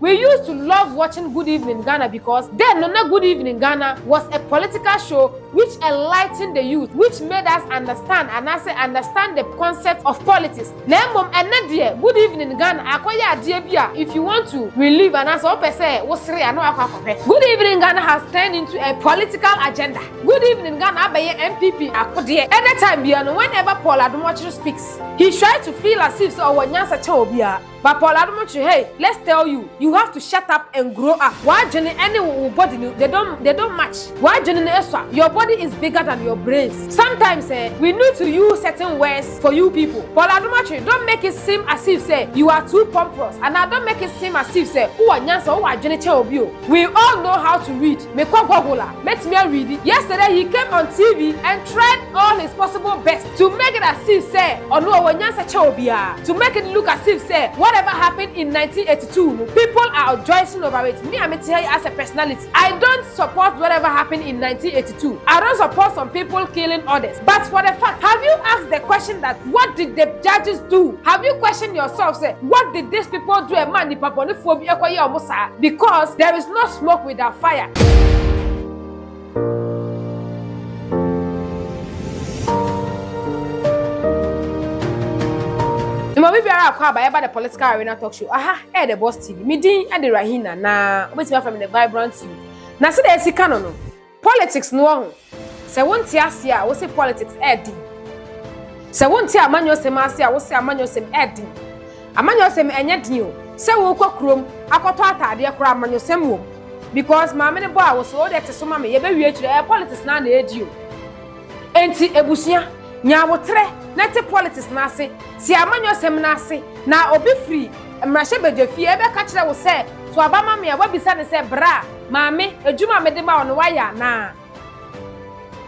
We used to love watching Good Evening Ghana because then Nona Good Evening Ghana was a political show which enlightened the youth, which made us understand and understand the concept of politics. Nemom and Good Evening Ghana, akoya adie if you want to relieve and answer say wosre ano akwakope. Good Evening Ghana has turned into a political agenda. Good Evening Ghana abaye NPP akode. Anytime biano whenever Paul Adom speaks, he tries to feel as if so wanyansa cha obia. But Paul Adom, hey, let's tell you, you have to shut up and grow up. Why Jenny any body they don't match. Why Jenny Eswa? Your body is bigger than your brains. Sometimes we need to use certain words for you people. Paul Adom, don't make it seem as if say you are too pompous, and I don't make it seem as if say who are nyansa who are Jenny Chobio. We all know how to read. Let me read it. Yesterday he came on TV and tried all his possible best to make it as if say or no nyansa Chobia, to make it look as if say whatever happened in 1982, people are rejoicing over it. Me, I'm telling you as a personality, I don't support whatever happened in 1982. I don't support some people killing others. But for the fact, have you asked the question that what did the judges do? Have you questioned yourself, say, what did these people do? Because there is no smoke without fire. We be about the political arena talk show. The Boss TV. Me din the Rahina na obeti from the Vibrant TV. Na se dey sika no. Politics no ho. Se won ti ase a wo se politics din. Se won ti amanyo sem ase a wo se amanyo sem din. Amanyo sem enye din o. Se wo kwa krom akoto atade kora amanyo sem wo. Because ma me ne boy wo so dey te so ma me ye be wi akire politics na edi o. Enti ebusia nyawotre na te politics na ase ti amanyo sem na ase na obi free mrahye bedwafi ebe ka kire wo se to abama me wabisa ne se bra maame adwuma me de ma ono waya na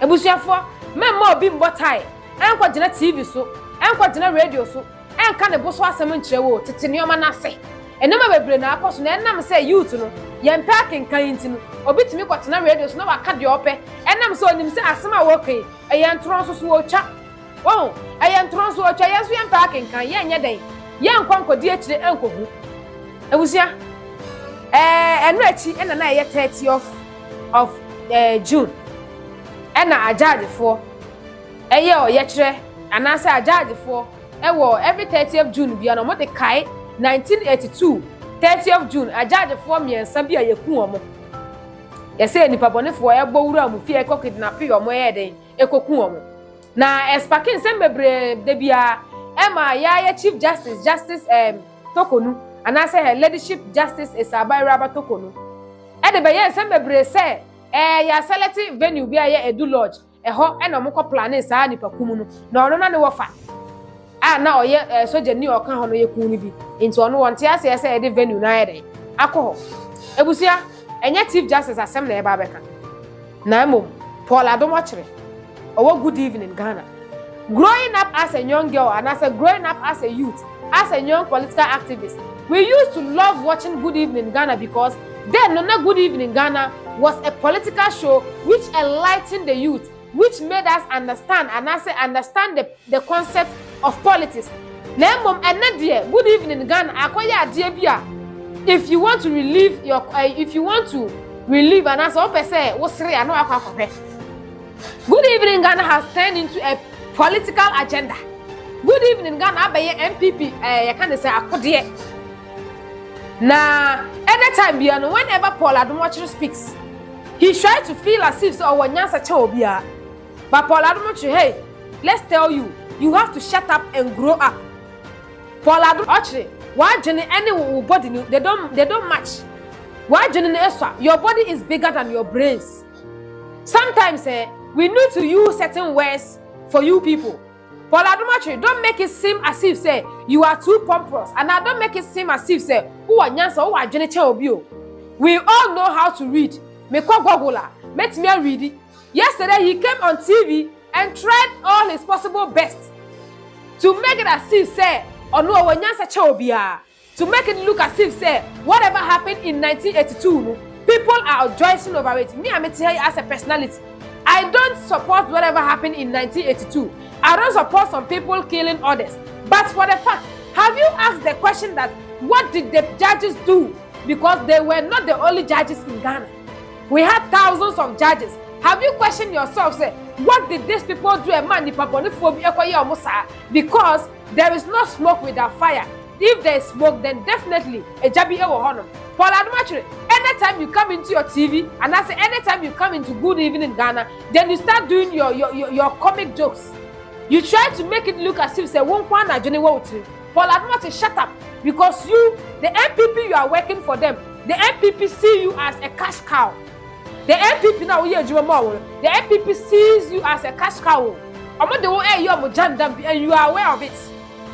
ebusuafo memma obi mbotai enko gina TV so enko gina radio so enka ne bo so asem nkire wo tete neoma na ase enema bebre na akoso na enam se youth no ye mpakin kan ntino obi timi kwotena radio so na waka de ope enam se onim se asem a wo kai eyan tron so wo twa. Oh, I am tron so much. Yes, we am packing. Can ye day? Young Conco dear to the uncle. I was ya. And Retty and an I 30 of June. And I judge for a year yetre, and I say I judge for a war every 30th of June beyond what the Kai 1982, 30th of June. I judge for me and Sabia Yakuamo. You say any pabone for a bow room, fear cocked na pee or more day, a cocuamo. Na espakin sembebre debia Emma ya Chief Justice Tokonu and I say her leadership justice is Abai Raba Tokonu. E de be sembebre say ya selective venue bia ya Edu Lodge e ho e no moko plan sa ni pakumu no na ono na ne wofa na oye soje ni oka ho no ye kunu bi into ono wonte ase say e de venue na ya dey akoho ebusia enye Chief Justice asem na e ba beka na mom Paul Adom Otchere. Oh, Good Evening Ghana. Growing up as a young girl and as growing up as a youth, as a young political activist, we used to love watching Good Evening Ghana because then Nona Good Evening Ghana was a political show which enlightened the youth, which made us understand and understand the concept of politics. Nemom and Good Evening Ghana akoya adie bia. If you want to relieve your and answer say wosre ano akwakope. Good Evening Ghana has turned into a political agenda. Good Evening Ghana abaye NPP you can say akode. Na anytime biano whenever Paul Adom speaks, he tries to feel as if so wanyansa cha obia. But Paul Adom, hey, let's tell you, you have to shut up and grow up. Paul Adom, why Jenny any body they don't match. Why Jenny Eswa? Your body is bigger than your brains. Sometimes we need to use certain words for you people. Paul Adom, don't make it seem as if say you are too pompous, and I don't make it seem as if say who are nyansa who are Jenny Chobio. We all know how to read. Me kwa gogola, let me read it. Yesterday he came on TV and tried all his possible best to make it as if say or no nyansa Chobia, to make it look as if say whatever happened in 1982, people are rejoicing over it. Me, I'm telling you as a personality, I don't support whatever happened in 1982. I don't support some people killing others. But for the fact, have you asked the question that what did the judges do? because they were not the only judges in Ghana. We had thousands of judges. Have you questioned yourself, say, what did these people do? Because there is no smoke without fire. If there is smoke, then definitely a jabi ewo honor. Paul Adumachiri, anytime you come into your TV, and I say anytime you come into Good Evening Ghana, then you start doing your comic jokes. You try to make it look as if say one kwana Johnny Wouter. Paul Adumachiri, shut up, because you, the NPP, you are working for them. The NPP see you as a cash cow. The NPP now the NPP sees you as a cash cow. And you are aware of it.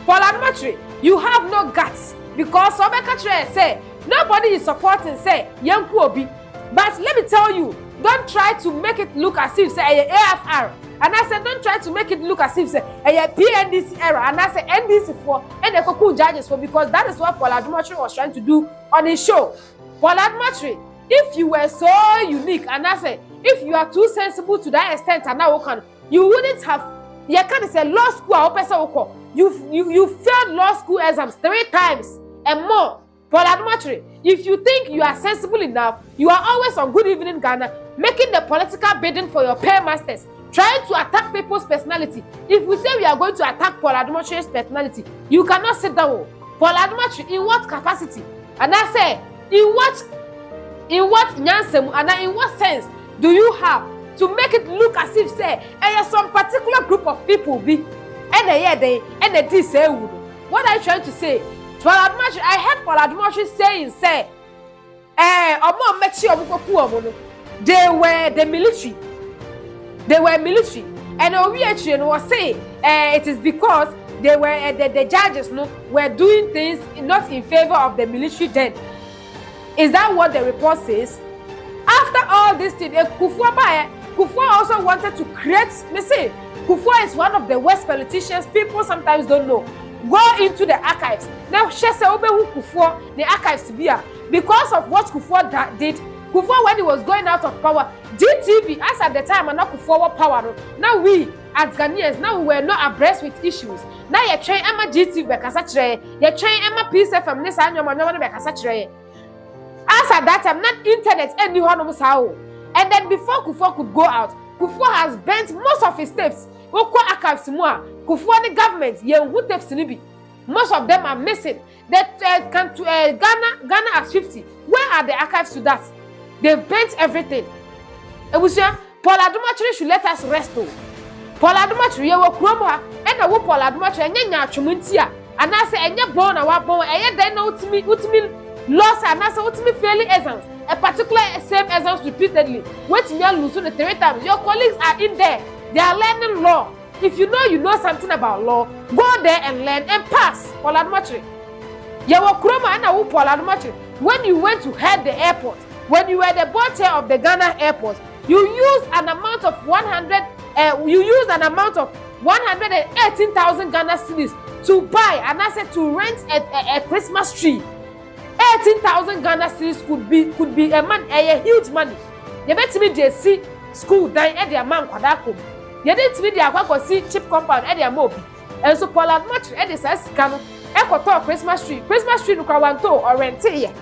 Paul Adumachiri, you have no guts, because Otchere say nobody is supporting say young Obi. But let me tell you, don't try to make it look as if say a AFR. And I said don't try to make it look as if say a PNDC era. And I said NDC for and the cocoon judges for, because that is what Paul Adumachiri was trying to do on his show. Paul Adumachiri, if you were so unique, and I said if you are too sensible to that extent, and now you wouldn't have. You can't say law school. You failed law school exams 3 times and more. Paul Adumachiri, if you think you are sensible enough, you are always on Good Evening Ghana, making the political bidding for your paymasters, trying to attack people's personality. If we say we are going to attack Paul Adumachiri's personality, you cannot sit down. Paul Adumachiri, in what capacity? And I say, in what nyansem, and in what sense do you have to make it look as if say some particular group of people be and they did say what are you trying to say? Paul Adumachiri, I heard Paul Adumachiri saying say they were the military. They were military. And Otchere was saying it is because they were the judges were doing things not in favor of the military then. Is that what the report says? After all this thing, Kufuor also wanted to create, say, Kufuor is one of the worst politicians people sometimes don't know. Go into the archives. Now, Kufuor, the archives to be because of what Kufuor did. Kufuor, when he was going out of power, GTV, as at the time, and not Kufuor power. Now we, as Ghanaians, now we were not abreast with issues. Now you're trying Emma GTV, you're trying Emma PCFM, this and as at that time, not internet, anyone knows how. And then before Kufuor could go out, Kufuor has bent most of his tapes. Archives Kufuor the government, who tapes most of them are missing. That Ghana as 50. Where are the archives to that? They've bent everything. And we say, Paul Adumachiri should let us rest. Paul Adumachiri, you will crumble, and I will Paul Adumachiri, and you're chumuntia. And I say, and you're born, and then ultimately lost, and I say, ultimately failing exams. A particular same exams repeatedly. Wait till you lose the 3 times. Your colleagues are in there. They are learning law. If you know something about law, go there and learn and pass. Paul Adumachiri. You will crumble, and I will Paul Adumachiri. When you went to head the airport, when you were the board chair of the Ghana airport, you used an amount of 118,000 Ghana cedis to buy, and I said to rent a Christmas tree. 18,000 Ghana cedis could be a huge money. You bet me they see school dying at their man Kwadako. You didn't see the see cheap compound at their mobi. And so Paul Adumachiri at the size cano, Echo Christmas tree no Kawanto or rent here.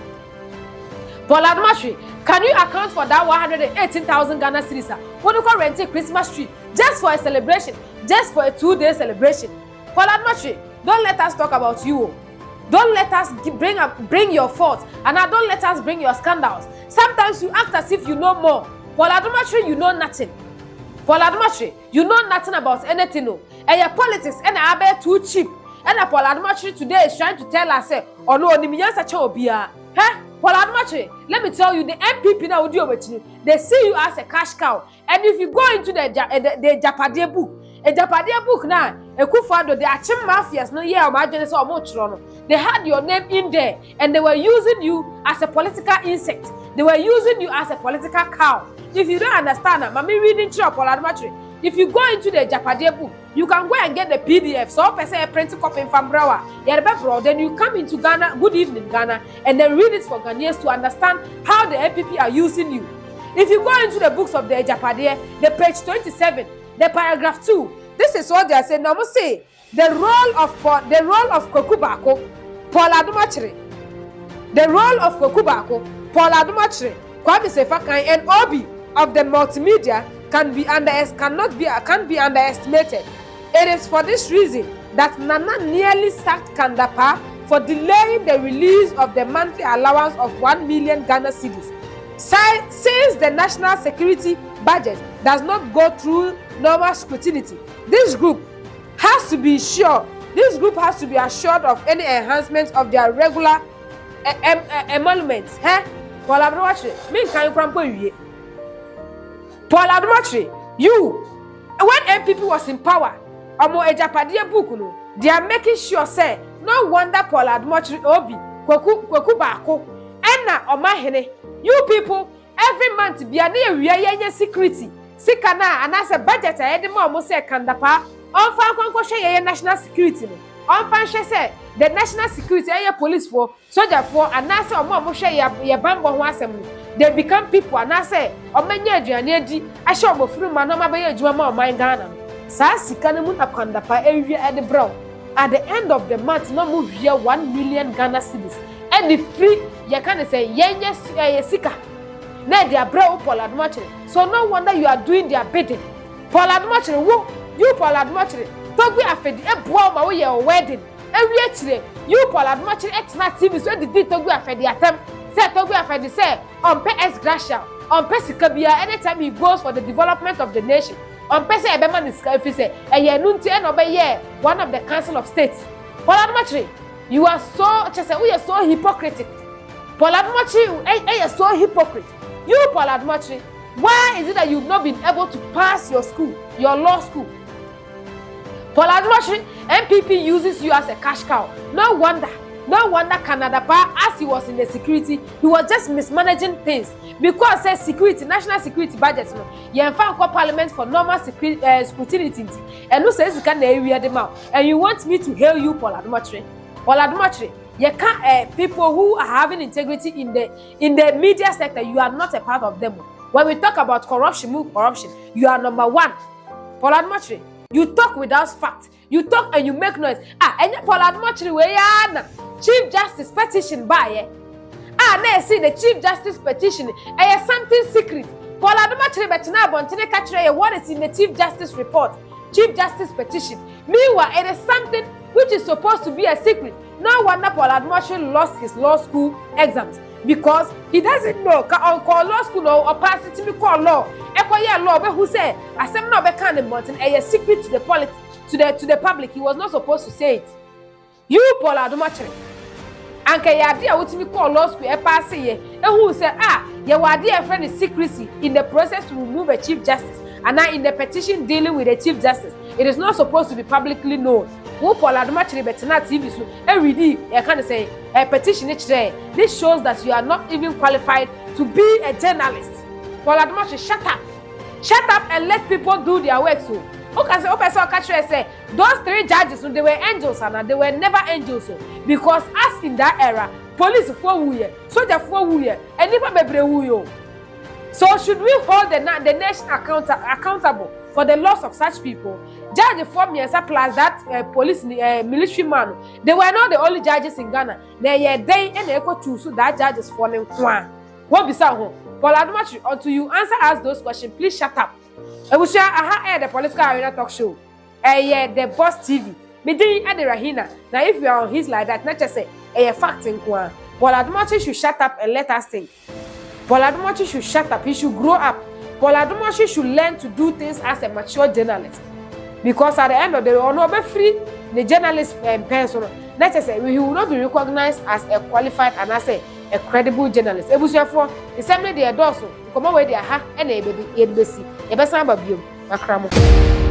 Paul Adumachiri, can you account for that 118,000 Ghana cedis? What do you call renting Christmas tree just for a celebration, just for a 2-day celebration? Paul Adumachiri, don't let us talk about you. Don't let us bring your faults, and don't let us bring your scandals. Sometimes you act as if you know more. Paul Adumachiri, you know nothing. Paul Adumachiri, you know nothing about anything. And your politics and are too cheap. And Paul Adumachiri today is trying to tell us, oh no, Paul Adumachiri, let me tell you, the NPP now do with you. They see you as a cash cow. And if you go into the Japadia book, a Japadia book now, a Kufado, the Achim mafias, no yeah, imagine so much. They had your name in there, and they were using you as a political insect. They were using you as a political cow. If you don't understand that, Mami reading through Paul Adumachiri, if you go into the Japadia book, you can go and get the PDF. So, person a print copy from Brawa. Then you come into Ghana, Good Evening Ghana, and then read it for Ghanaians to understand how the NPP are using you. If you go into the books of the Japadia, the page 27, the paragraph 2, this is what they are saying. Now, I must say, the role of Kokubako, Paul Adumachiri. The role of Kokubako, Paul Adom, Kwame Sefakan, and Obi of the multimedia can't be underestimated. It is for this reason that Nana nearly sacked Kandapa for delaying the release of the monthly allowance of 1 million Ghana cedis. Since the national security budget does not go through normal scrutiny, this group has to be assured of any enhancements of their regular emoluments. Paul Adom, me can you Paul Adom, you, when NPP was in power, Omo Ejapadia book no, they are making sure say no wonder Paul Adom Obi Kweku Bako Enna Omahene. You people every month be a security. Sikana and as a budget I had more say Kandapa on fan share national security. On fan say the national security police for soldier for and as a more share your bambo assembly. They become people and I say Omenya I show mo free man no mabe juma my Ghana. Sa sikana mun Kandapa area at the brow. At the end of the month no move here 1 million Ghana cedis. And the free you can say sika. Na they are bro Paul Adom. So no wonder you are doing their bidding. Paul Adom, you Paul Adom. Togbi afedi e boa ma we your wedding. Every actually you Paul Adom etna TV so the Togbi afedi atem. Say Togbi afedi say on pay S gracia, on pay sika bia anytime he goes for the development of the nation. On pay say ebema nisika if say eye nunti e no be ye one of the council of states. Paul Adom, you are so hypocritical. Paul Adom, you are so hypocrite. You Paul Adom, why is it that you've not been able to pass your school, your law school? Paul Adom, NPP uses you as a cash cow. No wonder Canada, as he was in the security, he was just mismanaging things. Because says security, national security budget, you found parliament for normal scrutiny, and who says you can area them out. And you want me to hail you, Paul Adom? Paul Adom, you can't people who are having integrity in the media sector, you are not a part of them. When we talk about corruption, you are number one. Paul Adom, you talk without fact. You talk and you make noise. And Paul Adom, we are Chief Justice petition by now see the Chief Justice petition. Something secret. Paul Adom, betina bontine catch what is in the Chief Justice report. Chief Justice petition. Meanwhile, it is something which is supposed to be a secret. No wonder Paul Adom lost his law school exams because he doesn't know. Call law school or pass it to me call law. Law, but who say I said no be kind of mountain a secret to the politics to the public. He was not supposed to say it. You Paul Adom, and can you idea what me call law school pass ye? And who say your idea friend is secrecy in the process to remove a Chief Justice and now in the petition dealing with the Chief Justice. It is not supposed to be publicly known. Who Paul Adom betina TV so every day I can say a petition each day. This shows that you are not even qualified to be a journalist. Paul Adom, shut up and let people do their work. So okay, so Otchere say those 3 judges, they were angels and they were never angels. Because as in that era, police for wuye, soldier for wuye, and never bebre wuyo. So should we hold the nation accountable for the loss of such people? Judge 4 years plus that police military man, they were not the only judges in Ghana. They and they equal to so that judges falling one. What be so? Paul Adom, until you answer us those questions, please shut up. I will share the political arena talk show. The Boss TV. Me doing at the Rahina. Now if you are on his like that, not just say a fact in Kwan. Paul Adom should shut up and let us think. Paul Adom should shut up. He should grow up. Paul Adom should learn to do things as a mature journalist. Because at the end of the day, we will not be free. The journalist person, let us say, he will not be recognized as a qualified and as a credible journalist. Ebusuafo, the same way they are also come away they are and a baby, a baby, a baby, a baby,